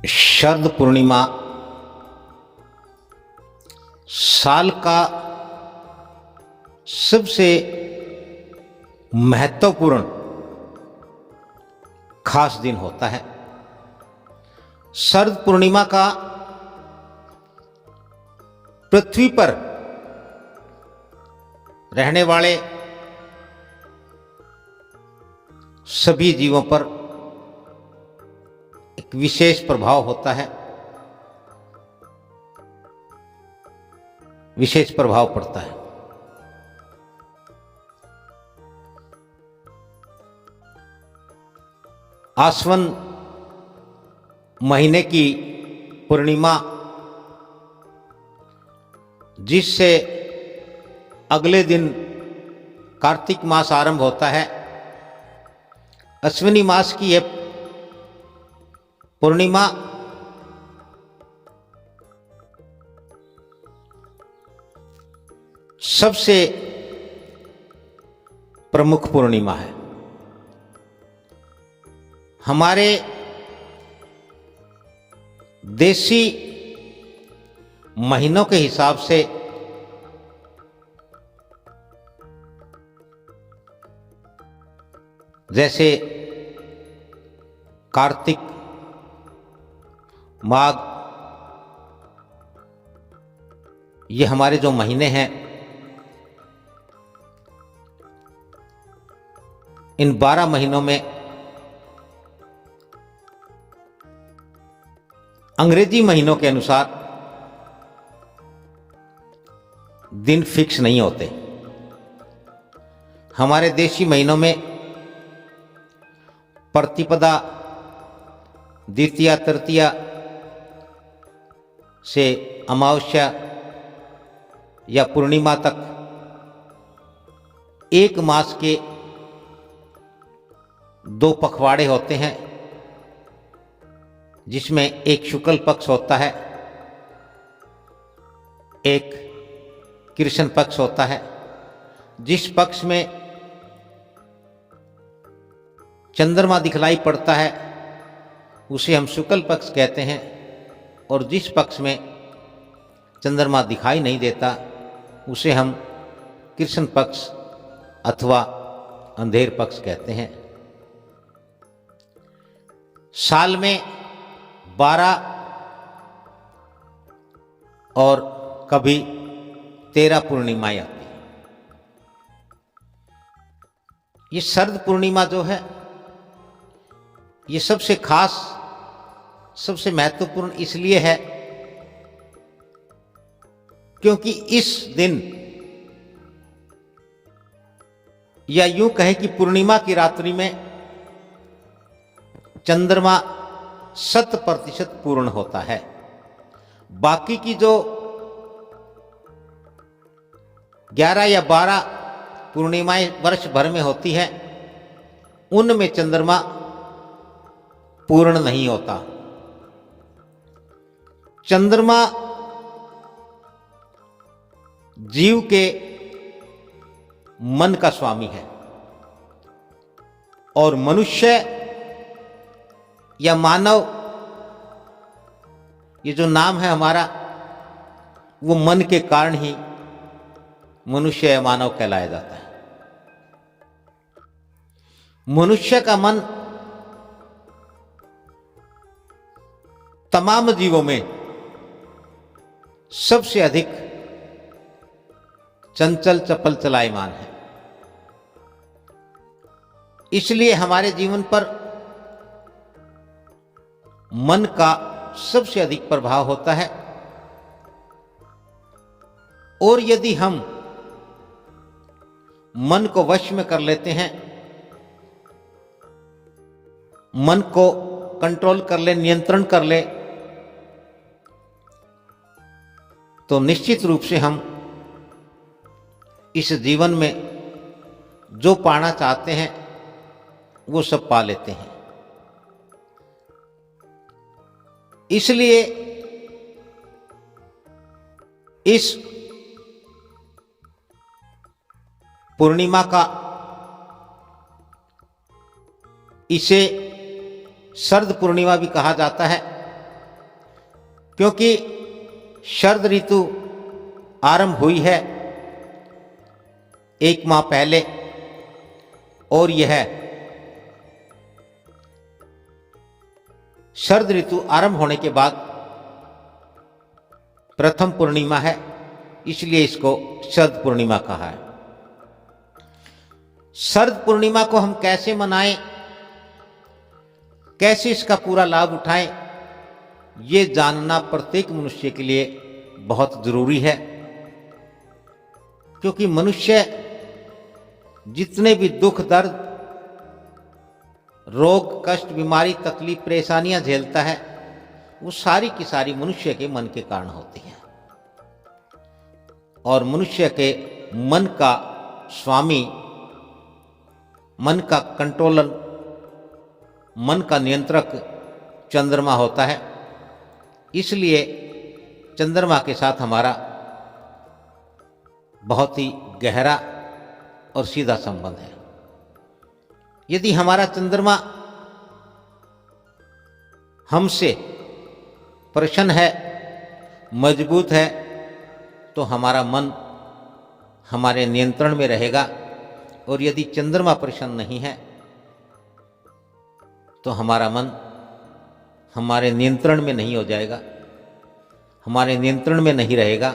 शरद पूर्णिमा साल का सबसे महत्वपूर्ण खास दिन होता है। शरद पूर्णिमा का पृथ्वी पर रहने वाले सभी जीवों पर एक विशेष प्रभाव होता है, विशेष प्रभाव पड़ता है। आश्विन महीने की पूर्णिमा, जिससे अगले दिन कार्तिक मास आरंभ होता है, अश्विनी मास की यह पूर्णिमा सबसे प्रमुख पूर्णिमा है। हमारे देशी महीनों के हिसाब से जैसे कार्तिक, माघ, ये हमारे जो महीने हैं, इन 12 महीनों में अंग्रेजी महीनों के अनुसार दिन फिक्स नहीं होते। हमारे देशी महीनों में प्रतिपदा, द्वितीया, तृतीया से अमावस्या या पूर्णिमा तक एक मास के 2 पखवाड़े होते हैं, जिसमें एक शुक्ल पक्ष होता है, एक कृष्ण पक्ष होता है। जिस पक्ष में चंद्रमा दिखलाई पड़ता है उसे हम शुक्ल पक्ष कहते हैं, और जिस पक्ष में चंद्रमा दिखाई नहीं देता उसे हम कृष्ण पक्ष अथवा अंधेर पक्ष कहते हैं। साल में 12 और कभी 13 पूर्णिमाएं आती हैं। ये शरद पूर्णिमा जो है, ये सबसे खास, सबसे महत्वपूर्ण इसलिए है क्योंकि इस दिन, या यूं कहें कि पूर्णिमा की रात्रि में चंद्रमा 100% पूर्ण होता है। बाकी की जो 11 या 12 पूर्णिमाएं वर्ष भर में होती हैं, उनमें चंद्रमा पूर्ण नहीं होता। चंद्रमा जीव के मन का स्वामी है, और मनुष्य या मानव, ये जो नाम है हमारा, वो मन के कारण ही मनुष्य या मानव कहलाया जाता है। मनुष्य का मन तमाम जीवों में सबसे अधिक चंचल, चपल, चलायमान है। इसलिए हमारे जीवन पर मन का सबसे अधिक प्रभाव होता है, और यदि हम मन को वश में कर लेते हैं, मन को कंट्रोल कर ले, नियंत्रण कर ले, तो निश्चित रूप से हम इस जीवन में जो पाना चाहते हैं वो सब पा लेते हैं। इसलिए इस पूर्णिमा का, इसे शरद पूर्णिमा भी कहा जाता है, क्योंकि शरद ऋतु आरंभ हुई है 1 माह पहले, और यह शरद ऋतु आरंभ होने के बाद प्रथम पूर्णिमा है, इसलिए इसको शरद पूर्णिमा कहा है। शरद पूर्णिमा को हम कैसे मनाएं, कैसे इसका पूरा लाभ उठाएं, ये जानना प्रत्येक मनुष्य के लिए बहुत जरूरी है। क्योंकि मनुष्य जितने भी दुख दर्द, रोग, कष्ट, बीमारी, तकलीफ, परेशानियां झेलता है, वो सारी की सारी मनुष्य के मन के कारण होती हैं। और मनुष्य के मन का स्वामी, मन का कंट्रोलर, मन का नियंत्रक चंद्रमा होता है। इसलिए चंद्रमा के साथ हमारा बहुत ही गहरा और सीधा संबंध है। यदि हमारा चंद्रमा हमसे प्रसन्न है, मजबूत है, तो हमारा मन हमारे नियंत्रण में रहेगा। और यदि चंद्रमा प्रसन्न नहीं है तो हमारा मन हमारे नियंत्रण में नहीं हो जाएगा, हमारे नियंत्रण में नहीं रहेगा,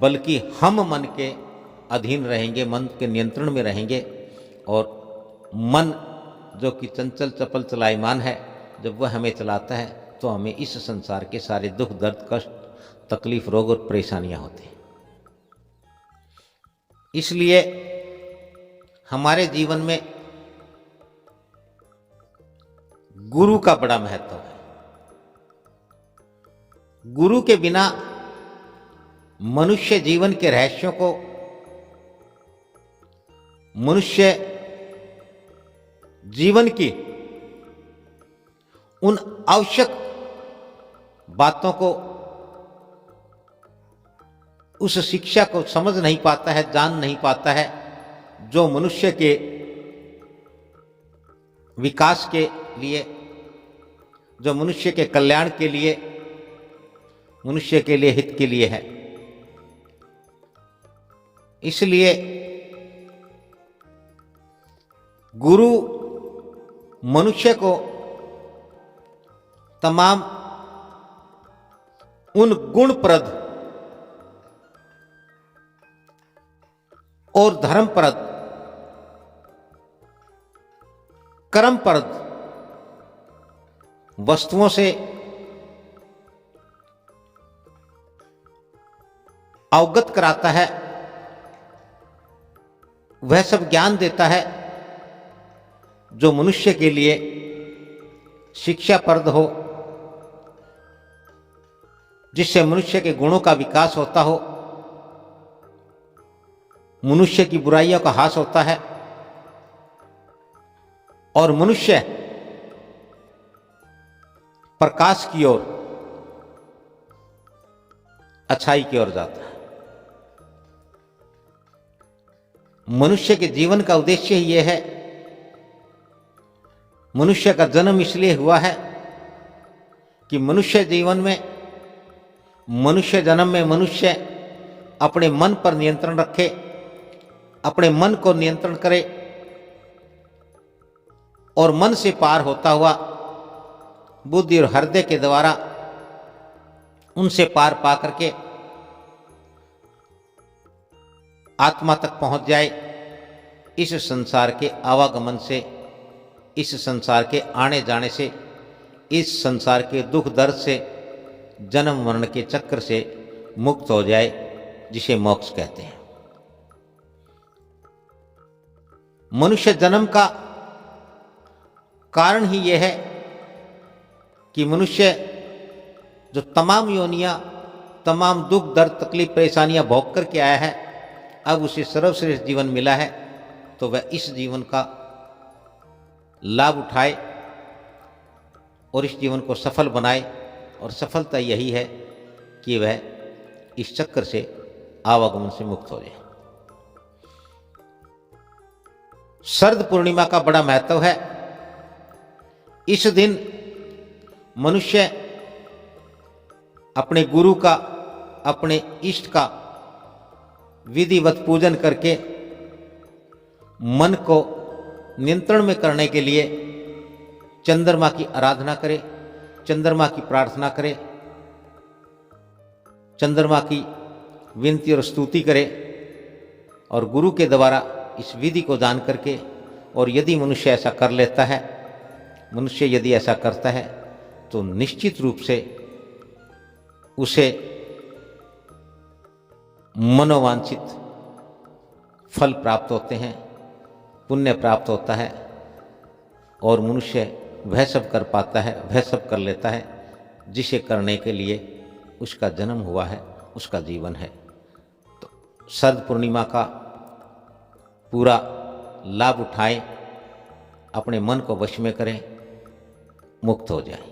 बल्कि हम मन के अधीन रहेंगे, मन के नियंत्रण में रहेंगे। और मन जो कि चंचल चपल चलायमान है, जब वह हमें चलाता है तो हमें इस संसार के सारे दुख दर्द, कष्ट, तकलीफ, रोग और परेशानियां होती हैं। इसलिए हमारे जीवन में गुरु का बड़ा महत्व है। गुरु के बिना मनुष्य जीवन के रहस्यों को, मनुष्य जीवन की उन आवश्यक बातों को, उस शिक्षा को समझ नहीं पाता है, जान नहीं पाता है, जो मनुष्य के विकास के लिए, जो मनुष्य के कल्याण के लिए, मनुष्य के लिए हित के लिए है। इसलिए गुरु मनुष्य को तमाम उन गुणप्रद और धर्मप्रद, कर्मप्रद वस्तुओं से अवगत कराता है, वह सब ज्ञान देता है जो मनुष्य के लिए शिक्षाप्रद हो, जिससे मनुष्य के गुणों का विकास होता हो, मनुष्य की बुराइयों का ह्रास होता है और मनुष्य प्रकाश की ओर, अच्छाई की ओर जाता है। मनुष्य के जीवन का उद्देश्य ही यह है, मनुष्य का जन्म इसलिए हुआ है कि मनुष्य जीवन में, मनुष्य जन्म में मनुष्य अपने मन पर नियंत्रण रखे, अपने मन को नियंत्रण करे और मन से पार होता हुआ बुद्धि और हृदय के द्वारा उनसे पार पा करके आत्मा तक पहुंच जाए। इस संसार के आवागमन से, इस संसार के आने जाने से, इस संसार के दुख दर्द से, जन्म मरण के चक्र से मुक्त हो जाए, जिसे मोक्ष कहते हैं। मनुष्य जन्म का कारण ही यह है कि मनुष्य जो तमाम योनियां, तमाम दुख दर्द, तकलीफ, परेशानियां भोग करके आया है, अब उसे सर्वश्रेष्ठ जीवन मिला है, तो वह इस जीवन का लाभ उठाए और इस जीवन को सफल बनाए। और सफलता यही है कि वह इस चक्कर से, आवागमन से मुक्त हो जाए। शरद पूर्णिमा का बड़ा महत्व है। इस दिन मनुष्य अपने गुरु का, अपने इष्ट का विधिवत पूजन करके मन को नियंत्रण में करने के लिए चंद्रमा की आराधना करें, चंद्रमा की प्रार्थना करें, चंद्रमा की विनती और स्तुति करें और गुरु के द्वारा इस विधि को जान करके, और यदि मनुष्य ऐसा कर लेता है, मनुष्य यदि ऐसा करता है तो निश्चित रूप से उसे मनोवांछित फल प्राप्त होते हैं, पुण्य प्राप्त होता है और मनुष्य वह सब कर पाता है, वह सब कर लेता है जिसे करने के लिए उसका जन्म हुआ है, उसका जीवन है। तो शरद पूर्णिमा का पूरा लाभ उठाएं, अपने मन को वश में करें, मुक्त हो जाएं।